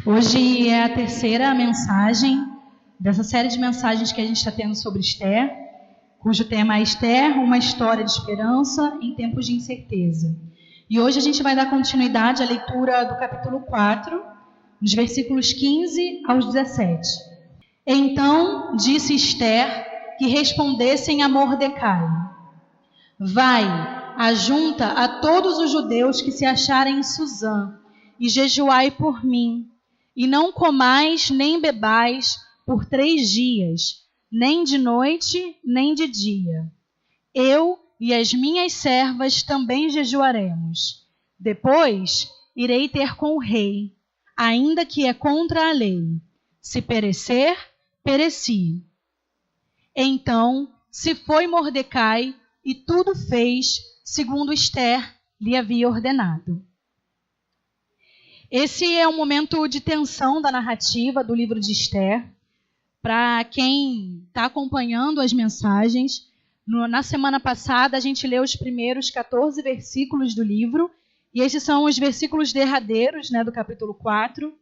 Hoje é a terceira mensagem dessa série de mensagens que a gente está tendo sobre Esther, cujo tema é Esther, uma história de esperança em tempos de incerteza. E hoje a gente vai dar continuidade à leitura do capítulo 4, nos versículos 15 aos 17. Então disse Esther que respondessem a Mordecai: Vai, ajunta a todos os judeus que se acharem em Suzã, e jejuai por mim, e não comais nem bebais por 3 dias, nem de noite, nem de dia. Eu e as minhas servas também jejuaremos. Depois irei ter com o rei, ainda que é contra a lei. Se perecer, pereci. Então se foi Mordecai e tudo fez segundo Esther lhe havia ordenado. Esse é um momento de tensão da narrativa do livro de Esther. Para quem está acompanhando as mensagens, na semana passada a gente leu os primeiros 14 versículos do livro, e esses são os versículos derradeiros, do capítulo 4.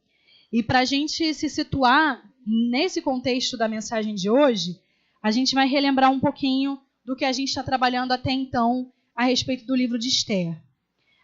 E para a gente se situar nesse contexto da mensagem de hoje, a gente vai relembrar um pouquinho do que a gente está trabalhando até então a respeito do livro de Esther.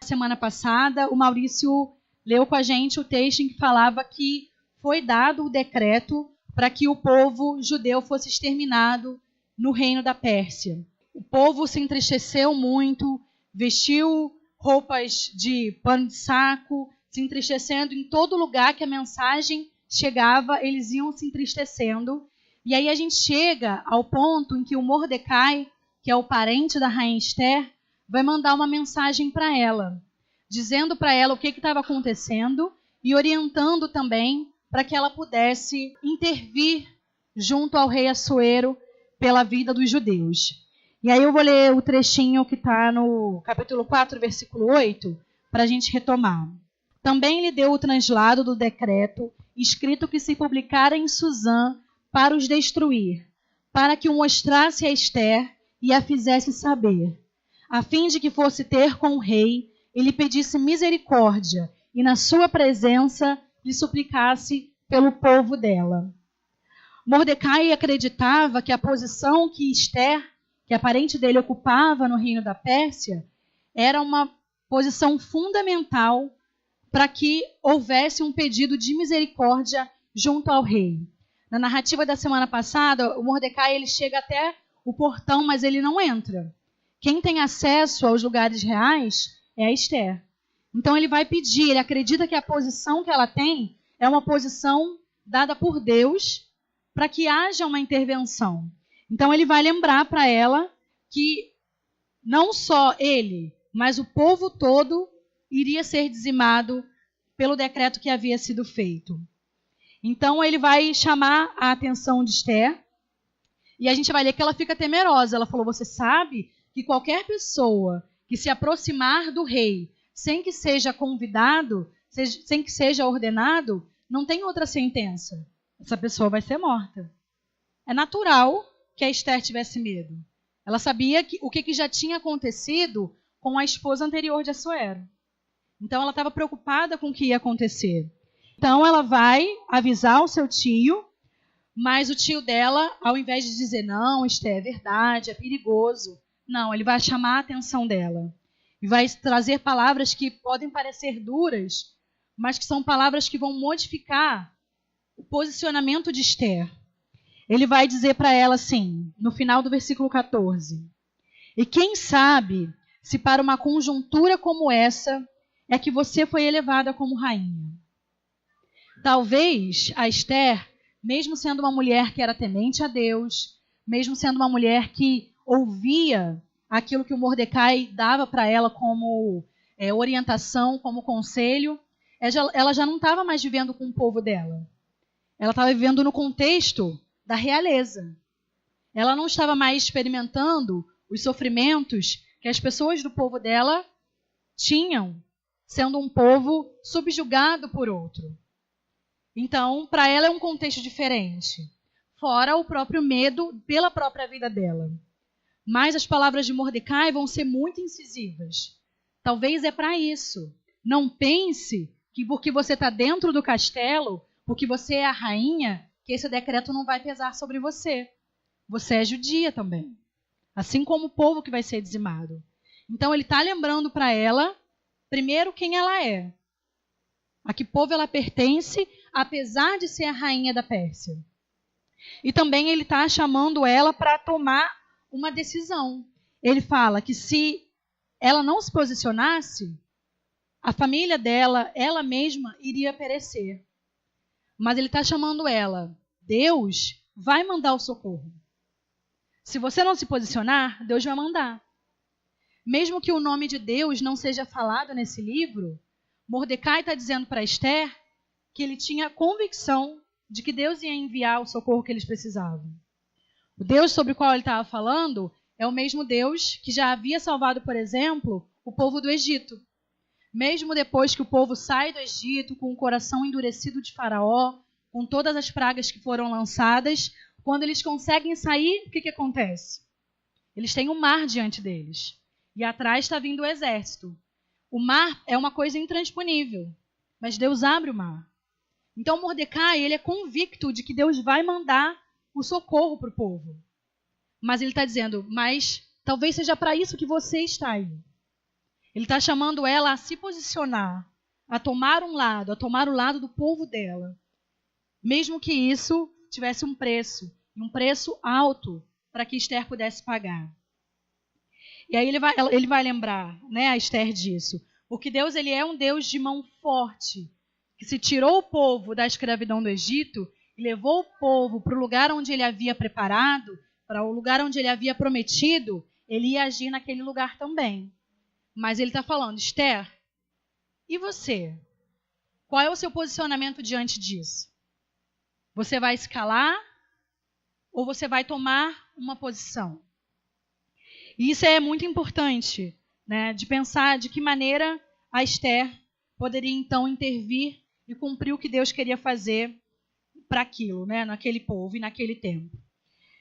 Na semana passada, o Maurício leu com a gente o texto em que falava que foi dado o decreto para que o povo judeu fosse exterminado no reino da Pérsia. O povo se entristeceu muito, vestiu roupas de pano de saco, se entristecendo em todo lugar que a mensagem chegava, eles iam se entristecendo. E aí a gente chega ao ponto em que o Mordecai, que é o parente da rainha Esther, vai mandar uma mensagem para ela, dizendo para ela o que estava acontecendo e orientando também para que ela pudesse intervir junto ao rei Assuero pela vida dos judeus. E aí eu vou ler o trechinho que está no capítulo 4, versículo 8, para a gente retomar. Também lhe deu o translado do decreto, escrito que se publicara em Suzã para os destruir, para que o mostrasse a Esther e a fizesse saber, a fim de que fosse ter com o rei, ele pedisse misericórdia e na sua presença lhe suplicasse pelo povo dela. Mordecai acreditava que a posição que Esther, que a parente dele, ocupava no reino da Pérsia, era uma posição fundamental para que houvesse um pedido de misericórdia junto ao rei. Na narrativa da semana passada, o Mordecai ele chega até o portão, mas ele não entra. Quem tem acesso aos lugares reais é a Esther. Então ele vai pedir, ele acredita que a posição que ela tem é uma posição dada por Deus para que haja uma intervenção. Então ele vai lembrar para ela que não só ele, mas o povo todo iria ser dizimado pelo decreto que havia sido feito. Então ele vai chamar a atenção de Esther e a gente vai ler que ela fica temerosa. Ela falou, você sabe que qualquer pessoa que se aproximar do rei sem que seja convidado, sem que seja ordenado, não tem outra sentença. Essa pessoa vai ser morta. É natural que a Esther tivesse medo. Ela sabia o que já tinha acontecido com a esposa anterior de Assuero. Então ela estava preocupada com o que ia acontecer. Então ela vai avisar o seu tio, mas o tio dela, ao invés de dizer, não, Esther, é verdade, é perigoso, não, ele vai chamar a atenção dela. E vai trazer palavras que podem parecer duras, mas que são palavras que vão modificar o posicionamento de Esther. Ele vai dizer para ela assim, no final do versículo 14, e quem sabe se para uma conjuntura como essa é que você foi elevada como rainha. Talvez a Esther, mesmo sendo uma mulher que era temente a Deus, mesmo sendo uma mulher que ouvia aquilo que o Mordecai dava para ela como orientação, como conselho, ela já não estava mais vivendo com o povo dela. Ela estava vivendo no contexto da realeza. Ela não estava mais experimentando os sofrimentos que as pessoas do povo dela tinham, sendo um povo subjugado por outro. Então, para ela é um contexto diferente, fora o próprio medo pela própria vida dela. Mas as palavras de Mordecai vão ser muito incisivas. Talvez é para isso. Não pense que porque você está dentro do castelo, porque você é a rainha, que esse decreto não vai pesar sobre você. Você é judia também. Assim como o povo que vai ser dizimado. Então ele está lembrando para ela, primeiro, quem ela é. A que povo ela pertence, apesar de ser a rainha da Pérsia. E também ele está chamando ela para tomar uma decisão. Ele fala que se ela não se posicionasse, a família dela, ela mesma, iria perecer. Mas ele está chamando ela. Deus vai mandar o socorro. Se você não se posicionar, Deus vai mandar. Mesmo que o nome de Deus não seja falado nesse livro, Mordecai está dizendo para Esther que ele tinha convicção de que Deus ia enviar o socorro que eles precisavam. O Deus sobre o qual ele estava falando é o mesmo Deus que já havia salvado, por exemplo, o povo do Egito. Mesmo depois que o povo sai do Egito com o coração endurecido de Faraó, com todas as pragas que foram lançadas, quando eles conseguem sair, o que acontece? Eles têm um mar diante deles. E atrás está vindo o exército. O mar é uma coisa intransponível, mas Deus abre o mar. Então Mordecai, ele é convicto de que Deus vai mandar o socorro para o povo. Mas ele está dizendo, mas talvez seja para isso que você está aí. Ele está chamando ela a se posicionar, a tomar um lado, a tomar o lado do povo dela. Mesmo que isso tivesse um preço alto para que Esther pudesse pagar. E aí ele vai lembrar, né, a Esther disso. Porque Deus, ele é um Deus de mão forte, que se tirou o povo da escravidão do Egito e levou o povo para o lugar onde ele havia preparado, para o lugar onde ele havia prometido, ele ia agir naquele lugar também. Mas ele está falando, Esther, e você? Qual é o seu posicionamento diante disso? Você vai se calar ou você vai tomar uma posição? E isso é muito importante, né, de pensar de que maneira a Esther poderia então intervir e cumprir o que Deus queria fazer para aquilo, né, naquele povo e naquele tempo.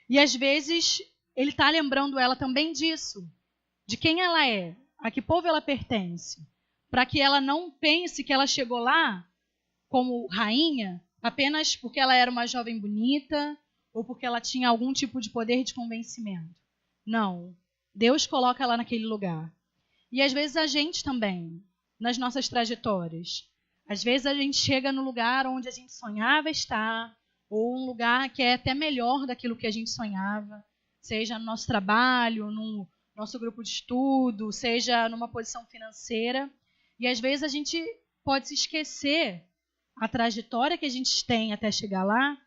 E às vezes ele está lembrando ela também disso, de quem ela é, a que povo ela pertence, para que ela não pense que ela chegou lá como rainha apenas porque ela era uma jovem bonita ou porque ela tinha algum tipo de poder de convencimento. Não. Deus coloca ela naquele lugar. E às vezes a gente também, nas nossas trajetórias. Às vezes a gente chega no lugar onde a gente sonhava estar, ou um lugar que é até melhor daquilo que a gente sonhava, seja no nosso trabalho, no nosso grupo de estudo, seja numa posição financeira. E às vezes a gente pode se esquecer a trajetória que a gente tem até chegar lá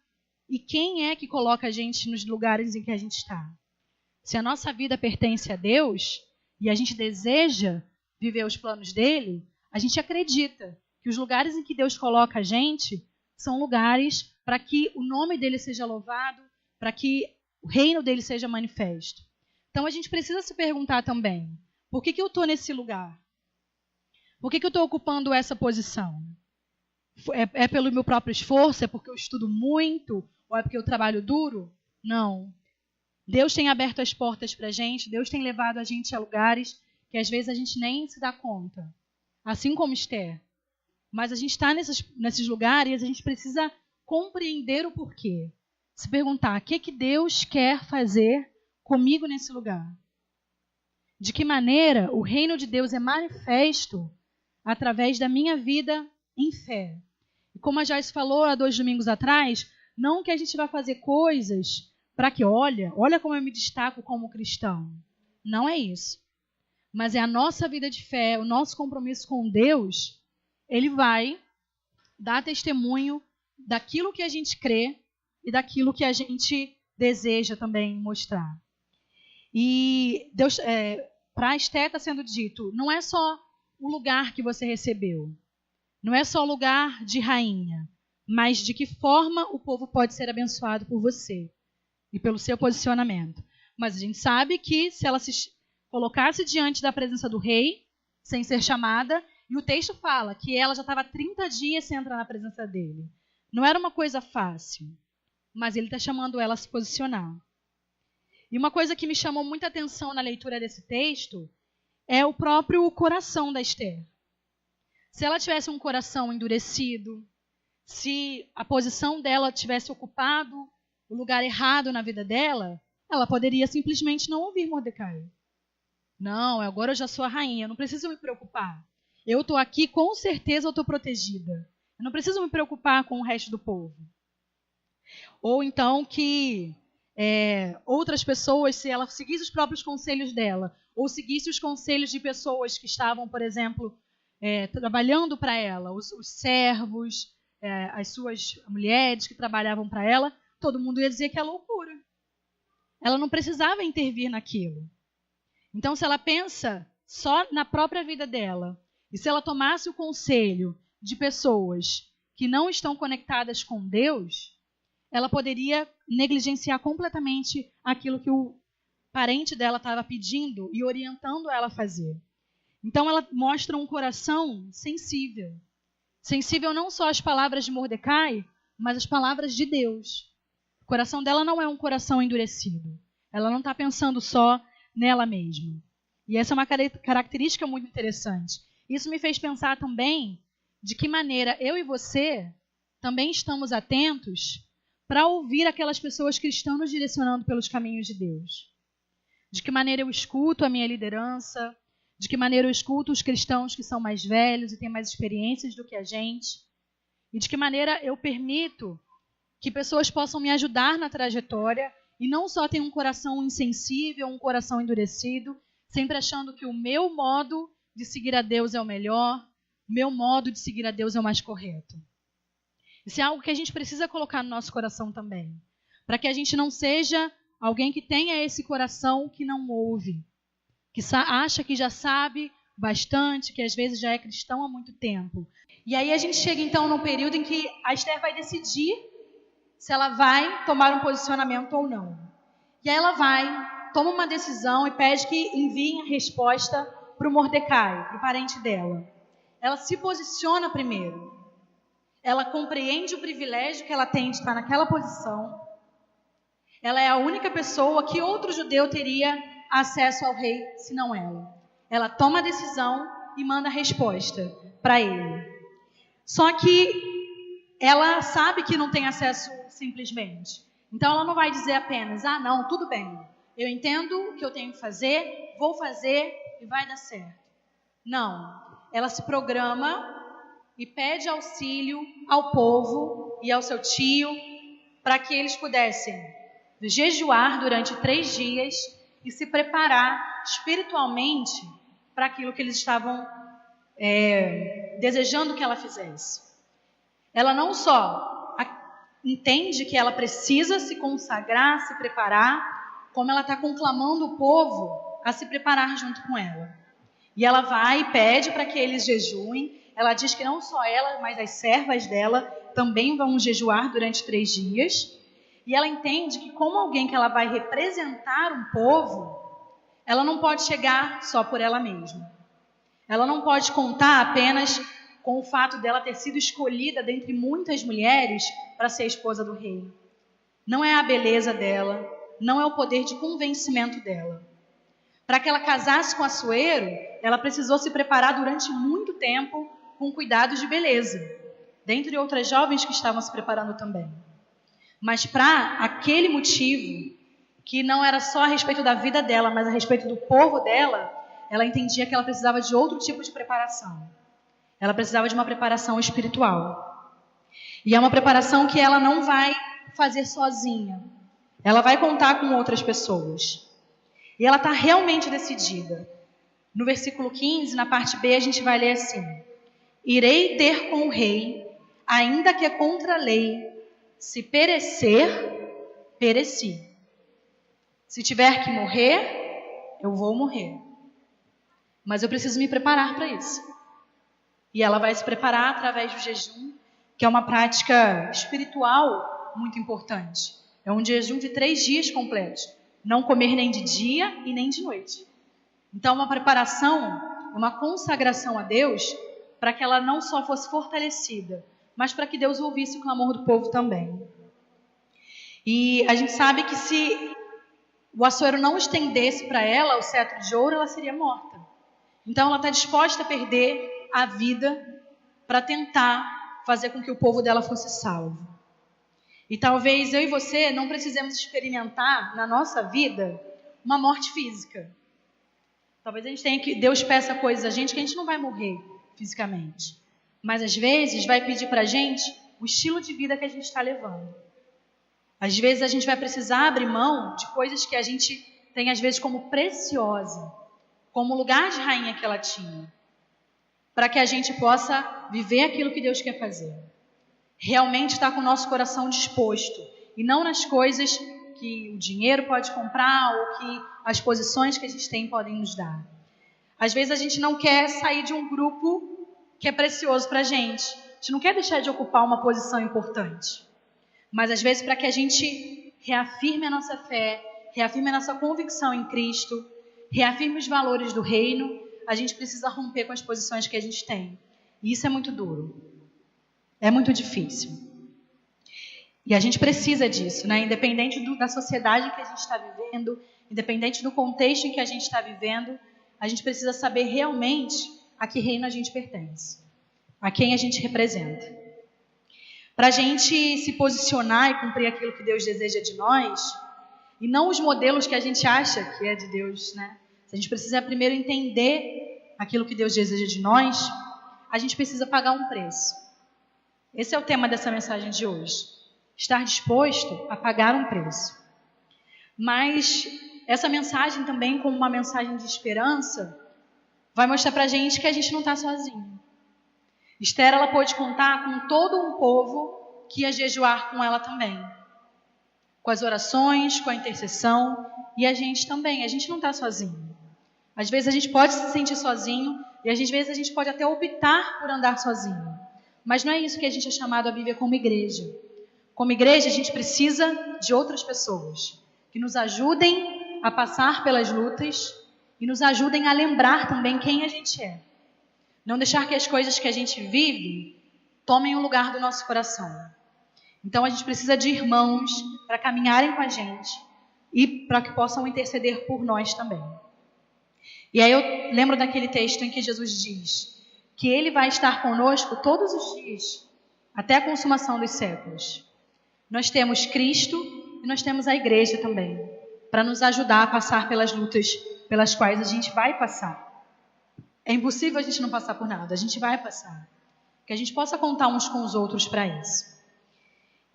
e quem é que coloca a gente nos lugares em que a gente está. Se a nossa vida pertence a Deus e a gente deseja viver os planos dele, a gente acredita que os lugares em que Deus coloca a gente são lugares para que o nome dele seja louvado, para que o reino dele seja manifesto. Então a gente precisa se perguntar também, por que eu estou nesse lugar? Por que eu estou ocupando essa posição? É pelo meu próprio esforço? É porque eu estudo muito? Ou é porque eu trabalho duro? Não. Deus tem aberto as portas para a gente, Deus tem levado a gente a lugares que às vezes a gente nem se dá conta. Assim como Esther. Mas a gente está nesses lugares e a gente precisa compreender o porquê. Se perguntar, o que Deus quer fazer comigo nesse lugar? De que maneira o reino de Deus é manifesto através da minha vida em fé? E como a Joyce falou há 2 domingos atrás, não que a gente vai fazer coisas para que, olha como eu me destaco como cristão. Não é isso. Mas é a nossa vida de fé, o nosso compromisso com Deus, ele vai dar testemunho daquilo que a gente crê e daquilo que a gente deseja também mostrar. E Deus, para Esther está sendo dito, não é só o lugar que você recebeu, não é só o lugar de rainha, mas de que forma o povo pode ser abençoado por você e pelo seu posicionamento. Mas a gente sabe que se ela se colocasse diante da presença do rei, sem ser chamada, e o texto fala que ela já estava 30 dias sem entrar na presença dele. Não era uma coisa fácil, mas ele está chamando ela a se posicionar. E uma coisa que me chamou muita atenção na leitura desse texto é o próprio coração da Esther. Se ela tivesse um coração endurecido, se a posição dela tivesse ocupado o lugar errado na vida dela, ela poderia simplesmente não ouvir Mordecai. Não, agora eu já sou a rainha, eu não preciso me preocupar. Eu estou aqui, com certeza eu estou protegida. Eu não preciso me preocupar com o resto do povo. Ou então que outras pessoas, se ela seguisse os próprios conselhos dela, ou seguisse os conselhos de pessoas que estavam, por exemplo, trabalhando para ela, os servos, as suas mulheres que trabalhavam para ela, todo mundo ia dizer que é loucura. Ela não precisava intervir naquilo. Então, se ela pensa só na própria vida dela, e se ela tomasse o conselho de pessoas que não estão conectadas com Deus, ela poderia negligenciar completamente aquilo que o parente dela estava pedindo e orientando ela a fazer. Então, ela mostra um coração sensível. Sensível não só às palavras de Mordecai, mas às palavras de Deus. O coração dela não é um coração endurecido. Ela não está pensando só nela mesma. E essa é uma característica muito interessante. Isso me fez pensar também de que maneira eu e você também estamos atentos para ouvir aquelas pessoas que estão nos direcionando pelos caminhos de Deus. De que maneira eu escuto a minha liderança, de que maneira eu escuto os cristãos que são mais velhos e têm mais experiências do que a gente, e de que maneira eu permito que pessoas possam me ajudar na trajetória e não só ter um coração insensível, um coração endurecido, sempre achando que o meu modo de seguir a Deus é o melhor, o meu modo de seguir a Deus é o mais correto. Isso é algo que a gente precisa colocar no nosso coração também, para que a gente não seja alguém que tenha esse coração que não ouve, que acha que já sabe bastante, que às vezes já é cristão há muito tempo. E aí a gente chega então num período em que a Esther vai decidir se ela vai tomar um posicionamento ou não. E aí ela vai, toma uma decisão e pede que enviem a resposta para o Mordecai, para o parente dela. Ela se posiciona primeiro. Ela compreende o privilégio que ela tem de estar naquela posição. Ela é a única pessoa que outro judeu teria acesso ao rei, se não ela. Ela toma a decisão e manda a resposta para ele. Só que ela sabe que não tem acesso simplesmente. Então ela não vai dizer apenas, não, tudo bem, eu entendo o que eu tenho que fazer, vou fazer e vai dar certo. Não, ela se programa e pede auxílio ao povo e ao seu tio para que eles pudessem jejuar durante 3 dias e se preparar espiritualmente para aquilo que eles estavam desejando que ela fizesse. Ela não só entende que ela precisa se consagrar, se preparar, como ela está conclamando o povo a se preparar junto com ela. E ela vai e pede para que eles jejuem. Ela diz que não só ela, mas as servas dela também vão jejuar durante 3 dias. E ela entende que como alguém que ela vai representar um povo, ela não pode chegar só por ela mesma. Ela não pode contar apenas com o fato dela ter sido escolhida dentre muitas mulheres para ser a esposa do rei. Não é a beleza dela, não é o poder de convencimento dela. Para que ela casasse com Assuero, ela precisou se preparar durante muito tempo com cuidados de beleza, dentre outras jovens que estavam se preparando também. Mas para aquele motivo, que não era só a respeito da vida dela, mas a respeito do povo dela, ela entendia que ela precisava de outro tipo de preparação. Ela precisava de uma preparação espiritual. E é uma preparação que ela não vai fazer sozinha. Ela vai contar com outras pessoas. E ela está realmente decidida. No versículo 15, na parte B, a gente vai ler assim: irei ter com o rei, ainda que é contra a lei. Se perecer, pereci. Se tiver que morrer, eu vou morrer. Mas eu preciso me preparar para isso. E ela vai se preparar através do jejum, que é uma prática espiritual muito importante. É um jejum de 3 dias completos. Não comer nem de dia e nem de noite. Então, uma preparação, uma consagração a Deus, para que ela não só fosse fortalecida, mas para que Deus ouvisse o clamor do povo também. E a gente sabe que se o Assuero não estendesse para ela o cetro de ouro, ela seria morta. Então ela está disposta a perder a vida para tentar fazer com que o povo dela fosse salvo. E talvez eu e você não precisemos experimentar na nossa vida uma morte física. Talvez a gente tenha que Deus peça coisas a gente que a gente não vai morrer fisicamente. Mas às vezes vai pedir para a gente o estilo de vida que a gente está levando. Às vezes a gente vai precisar abrir mão de coisas que a gente tem às vezes como preciosa, como lugar de rainha que ela tinha, para que a gente possa viver aquilo que Deus quer fazer. Realmente estar com o nosso coração disposto e não nas coisas que o dinheiro pode comprar ou que as posições que a gente tem podem nos dar. Às vezes a gente não quer sair de um grupo que é precioso para a gente não quer deixar de ocupar uma posição importante. Mas às vezes para que a gente reafirme a nossa fé, reafirme a nossa convicção em Cristo, reafirme os valores do reino, a gente precisa romper com as posições que a gente tem. E isso é muito duro. É muito difícil. E a gente precisa disso, né? Independente da sociedade que a gente está vivendo, independente do contexto em que a gente está vivendo, a gente precisa saber realmente a que reino a gente pertence, a quem a gente representa. Para a gente se posicionar e cumprir aquilo que Deus deseja de nós, e não os modelos que a gente acha que é de Deus, né? A gente precisa primeiro entender aquilo que Deus deseja de nós, a gente precisa pagar um preço. Esse é o tema dessa mensagem de hoje. Estar disposto a pagar um preço. Mas essa mensagem também, como uma mensagem de esperança, vai mostrar para a gente que a gente não está sozinho. Esther, ela pôde contar com todo um povo que ia jejuar com ela também. Com as orações, com a intercessão. E a gente também, a gente não está sozinho. Às vezes a gente pode se sentir sozinho e às vezes a gente pode até optar por andar sozinho. Mas não é isso que a gente é chamado a viver como igreja. Como igreja, a gente precisa de outras pessoas que nos ajudem a passar pelas lutas e nos ajudem a lembrar também quem a gente é. Não deixar que as coisas que a gente vive tomem o lugar do nosso coração. Então, a gente precisa de irmãos para caminharem com a gente e para que possam interceder por nós também. E aí eu lembro daquele texto em que Jesus diz que Ele vai estar conosco todos os dias, até a consumação dos séculos. Nós temos Cristo e nós temos a igreja também, para nos ajudar a passar pelas lutas pelas quais a gente vai passar. É impossível a gente não passar por nada, a gente vai passar. Que a gente possa contar uns com os outros para isso.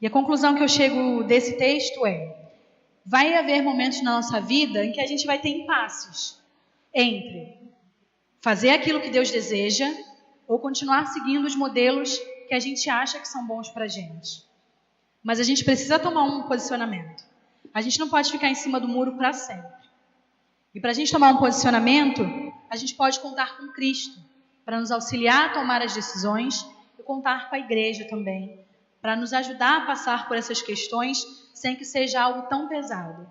E a conclusão que eu chego desse texto é: vai haver momentos na nossa vida em que a gente vai ter impasses entre fazer aquilo que Deus deseja ou continuar seguindo os modelos que a gente acha que são bons para a gente. Mas a gente precisa tomar um posicionamento. A gente não pode ficar em cima do muro para sempre. E para a gente tomar um posicionamento, a gente pode contar com Cristo para nos auxiliar a tomar as decisões e contar com a igreja também, para nos ajudar a passar por essas questões sem que seja algo tão pesado.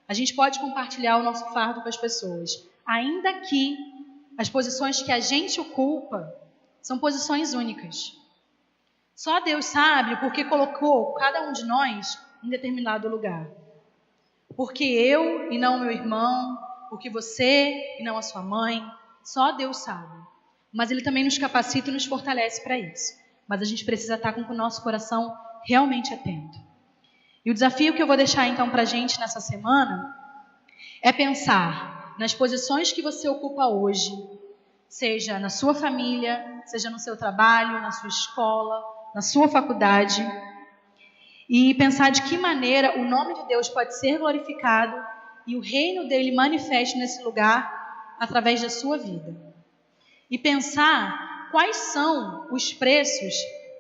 A gente pode compartilhar o nosso fardo com as pessoas, ainda que as posições que a gente ocupa são posições únicas. Só Deus sabe porque colocou cada um de nós em determinado lugar. Porque eu e não meu irmão, porque você e não a sua mãe, só Deus sabe. Mas Ele também nos capacita e nos fortalece para isso. Mas a gente precisa estar com o nosso coração realmente atento. E o desafio que eu vou deixar então para a gente nessa semana é pensar nas posições que você ocupa hoje, seja na sua família, seja no seu trabalho, na sua escola, na sua faculdade, e pensar de que maneira o nome de Deus pode ser glorificado e o reino dele manifeste nesse lugar através da sua vida. E pensar quais são os preços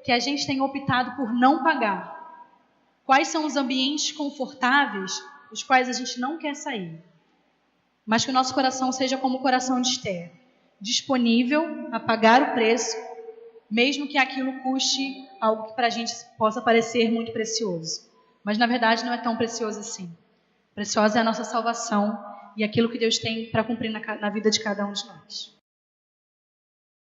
que a gente tem optado por não pagar. Quais são os ambientes confortáveis dos quais a gente não quer sair. Mas que o nosso coração seja como o coração de Esther, disponível a pagar o preço, mesmo que aquilo custe algo que para a gente possa parecer muito precioso. Mas na verdade não é tão precioso assim. Preciosa é a nossa salvação e aquilo que Deus tem para cumprir na vida de cada um de nós.